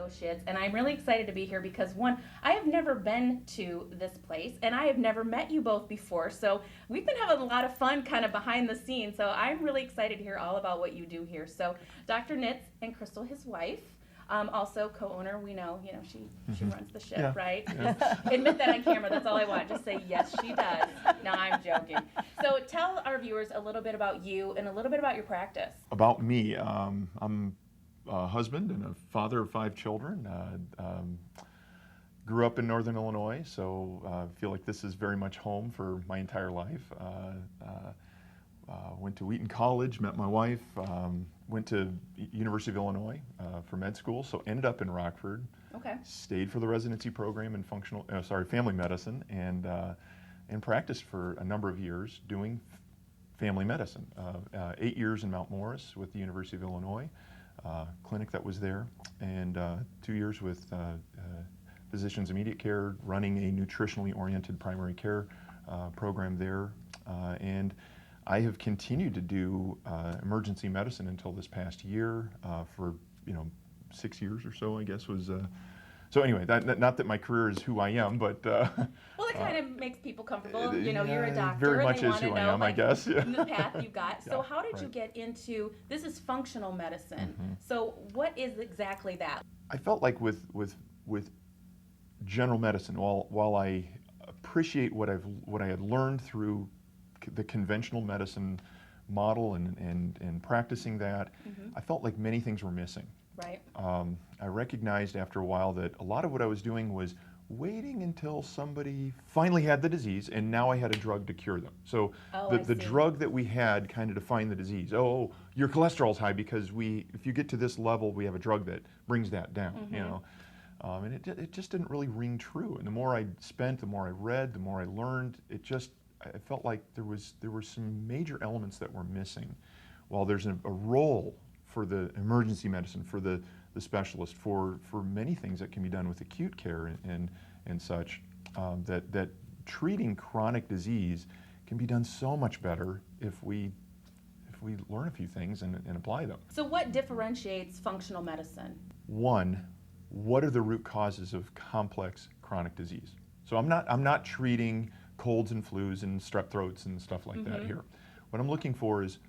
Associates, and I'm really excited to be here because one, I have never been to this place, and I have never met you both before, so we've been having a lot of fun kind of behind the scenes, so I'm really excited to hear all about what you do here. So Dr. Nitz and Crystal, his wife, also co-owner, we know, she runs the ship, Yeah. right? Just admit that on camera, that's all I want. Just say, yes, she does. No, I'm joking. So tell our viewers a little bit about you and a little bit about your practice. About me, I'm a husband and a father of 5 children. Grew up in Northern Illinois, so I feel like this is very much home for my entire life. Went to Wheaton College, met my wife, went to University of Illinois for med school, so ended up in Rockford. Okay. Stayed for the residency program in family medicine, and practiced for a number of years doing family medicine. 8 years in Mount Morris with the University of Illinois, clinic that was there, and 2 years with physicians immediate care, running a nutritionally oriented primary care program there, and I have continued to do emergency medicine until this past year for 6 years or so, I guess was. So anyway, not that my career is who I am, but well, it kind of makes people comfortable. You're a doctor, very and much they is want to who know I am, I guess. Yeah. the path you got. So Yeah, how did you right. get into this? Is functional medicine. Mm-hmm. So what is exactly that? I felt like with general medicine, while I appreciate what I had learned through the conventional medicine model and practicing that, Mm-hmm. I felt like many things were missing. Right. I recognized after a while that a lot of what I was doing was waiting until somebody finally had the disease, and now I had a drug to cure them. So Oh, the I see. drug that we had kind of defined the disease. Oh, your cholesterol's high because if you get to this level, we have a drug that brings that down. Mm-hmm. And it just didn't really ring true. And the more I spent, the more I read, the more I learned. I felt like there were some major elements that were missing. While there's a role for the emergency medicine, for the specialist, for many things that can be done with acute care and such, that treating chronic disease can be done so much better if we learn a few things and apply them. So what differentiates functional medicine? One, what are the root causes of complex chronic disease? So I'm not treating colds and flus and strep throats and stuff like that Mm-hmm. here. What I'm looking for is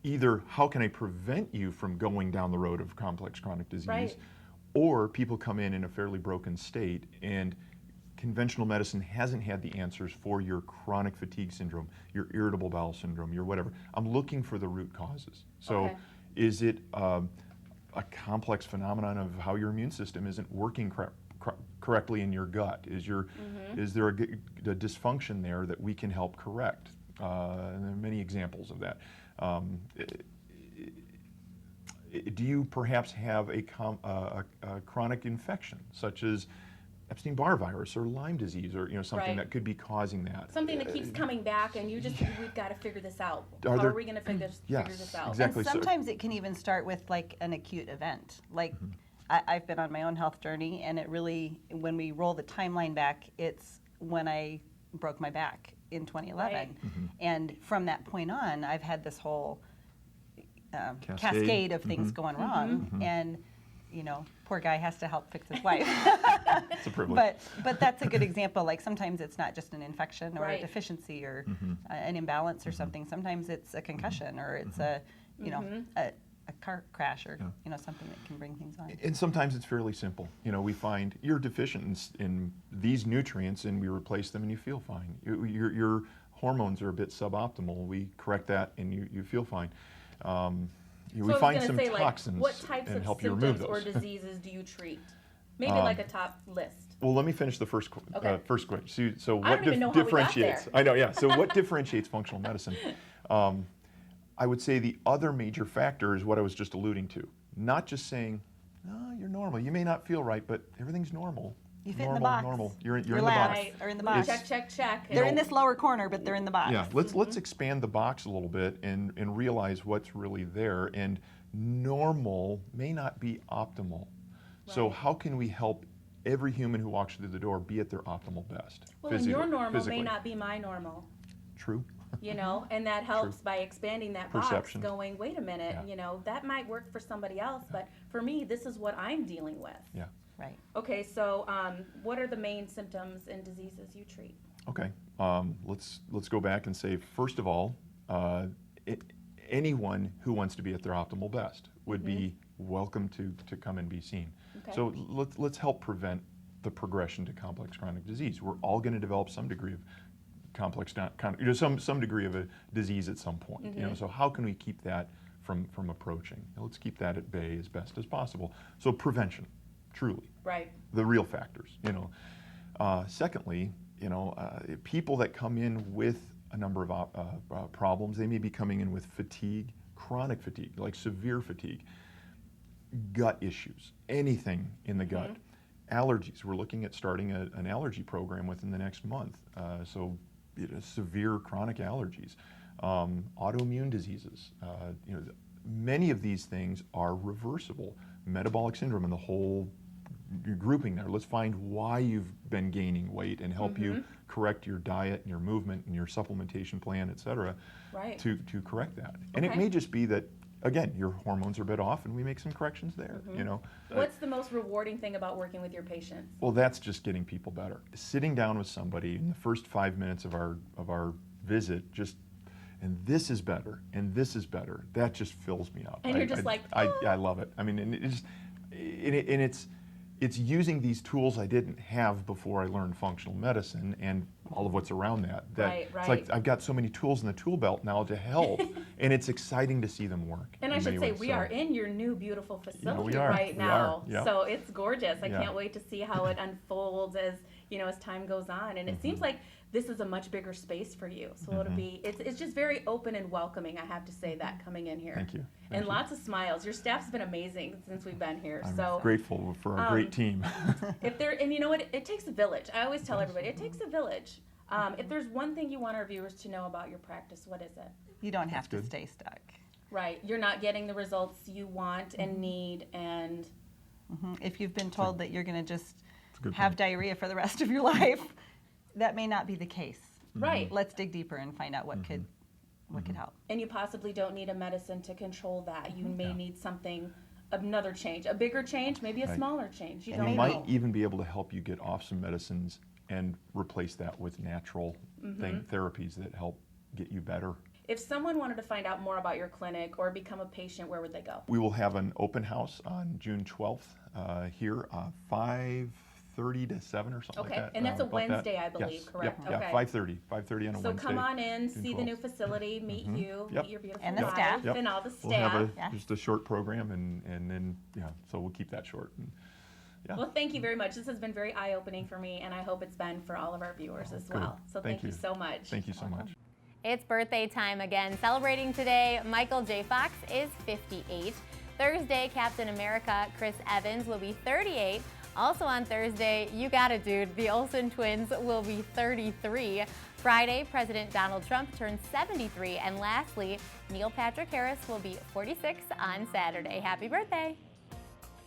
either how can I prevent you from going down the road of complex chronic disease, Right. or people come in a fairly broken state and conventional medicine hasn't had the answers for your chronic fatigue syndrome, your irritable bowel syndrome, your whatever. I'm looking for the root causes. So Okay. is it a complex phenomenon of how your immune system isn't working correctly in your gut? Is there a dysfunction there that we can help correct? And there are many examples of that. Do you perhaps have a chronic infection, such as Epstein-Barr virus or Lyme disease, or something Right. that could be causing that? Something that keeps coming back, and we've got to figure this out. Are How there- are we going to figure Yes, this out? exactly. And sometimes it can even start with like an acute event. Like Mm-hmm. I've been on my own health journey, and it really, when we roll the timeline back, it's when I broke my back in 2011. Right. Mm-hmm. And from that point on, I've had this whole Cascade. of things Mm-hmm. going wrong. Mhm. And, poor guy has to help fix his wife. It's a privilege. But that's a good example. Like sometimes it's not just an infection or Right. a deficiency or Mhm. an imbalance or something. Sometimes it's a concussion or it's a car crash or something that can bring things on. And sometimes it's fairly simple. We find you're deficient in these nutrients, and we replace them, and you feel fine. Your hormones are a bit suboptimal. We correct that, and you feel fine. We So I was find gonna some say, toxins what types and of help you remove symptoms or those. diseases do you treat? Maybe like a top list. Well, let me finish the first Okay. question. So I what don't even know how we got differentiates? there. I know, yeah. So what differentiates functional medicine? I would say the other major factor is what I was just alluding to. Not just saying, "No, you're normal. You may not feel right, but everything's normal." You fit in normal, the box. Normal. You're in the Your box. labs Right. are in the box. Check. They're in this lower corner, but they're in the box. Yeah, let's expand the box a little bit and realize what's really there. And normal may not be optimal. So Right. how can we help every human who walks through the door be at their optimal best? Well, and your normal physically? may not be my normal. True. you know, and that helps by expanding that Perception. box, going, wait a minute, Yeah. you know, that might work for somebody else, but for me, this is what I'm dealing with. Yeah. Right. Okay, so what are the main symptoms and diseases you treat? Okay. Let's go back and say, first of all, anyone who wants to be at their optimal best would be welcome to come and be seen. Okay. So let's help prevent the progression to complex chronic disease. We're all going to develop some degree of complex, some degree of a disease at some point. You know, so how can we keep that from approaching? Let's keep that at bay as best as possible. So prevention, truly, Right. the real factors. You know, secondly, you know, people that come in with a number of problems, they may be coming in with fatigue, chronic fatigue, like severe fatigue, gut issues, anything in the gut. Allergies, we're looking at starting an allergy program within the next month. So you know, severe chronic allergies, autoimmune diseases, you know, many of these things are reversible. Metabolic syndrome and the whole grouping there. Let's find why you've been gaining weight and help you correct your diet and your movement and your supplementation plan, et cetera, Right. to correct that. And it Okay. may just be that, again, your hormones are a bit off and we make some corrections there, you know. What's the most rewarding thing about working with your patients? Well, that's just getting people better. Sitting down with somebody in the first 5 minutes of our visit, and this is better, and this is better. That just fills me up. And you're just like, I love it. I mean, and it's using these tools I didn't have before I learned functional medicine and all of what's around that. Right, It's like right. I've got so many tools in the tool belt now to help, and it's exciting to see them work. And I in should many say, ways. we So, are in your new beautiful facility we are. right We now. are. Yep. So it's gorgeous. I Yeah. can't wait to see how it unfolds as, you know, as time goes on. And it seems like this is a much bigger space for you. So it'll be, it's just very open and welcoming, I have to say that, coming in here. Thank you. Thank And you. lots of smiles. Your staff's been amazing since we've been here. I'm So grateful for our great team. if there, and you know what, it takes a village. I always tell everybody, it takes a village. If there's one thing you want our viewers to know about your practice, what is it? You don't have to good. stay stuck. Right, you're not getting the results you want and need, and If you've been told that you're going to just a good have point. diarrhea for the rest of your life, that may not be the case. right. Let's dig deeper and find out what could help. And you possibly don't need a medicine to control that. You may need something, another change, a bigger change, maybe a Right. smaller change. You And we don't might know. even be able to help you get off some medicines and replace that with natural therapies that help get you better. If someone wanted to find out more about your clinic or become a patient, where would they go? We will have an open house on June 12th here, 5:30 to 7 or something Okay, like that. and that's a about that. Wednesday, I believe, Yes. correct? Yep. Yeah, Okay. 5:30 on a So Wednesday. come on in, June see the new 12th. facility, meet you, Yep. meet your beautiful And the wife, staff. Yep. and all the We'll have staff. just a short program and then, so we'll keep that short. And, yeah. Well, thank you very much. This has been very eye-opening for me, and I hope it's been for all of our viewers as Good. well. So thank you so much. Thank you so much. It's birthday time again. Celebrating today, Michael J. Fox is 58. Thursday, Captain America Chris Evans will be 38. Also on Thursday, you got it, dude, the Olsen twins will be 33. Friday, President Donald Trump turns 73. And lastly, Neil Patrick Harris will be 46 on Saturday. Happy birthday.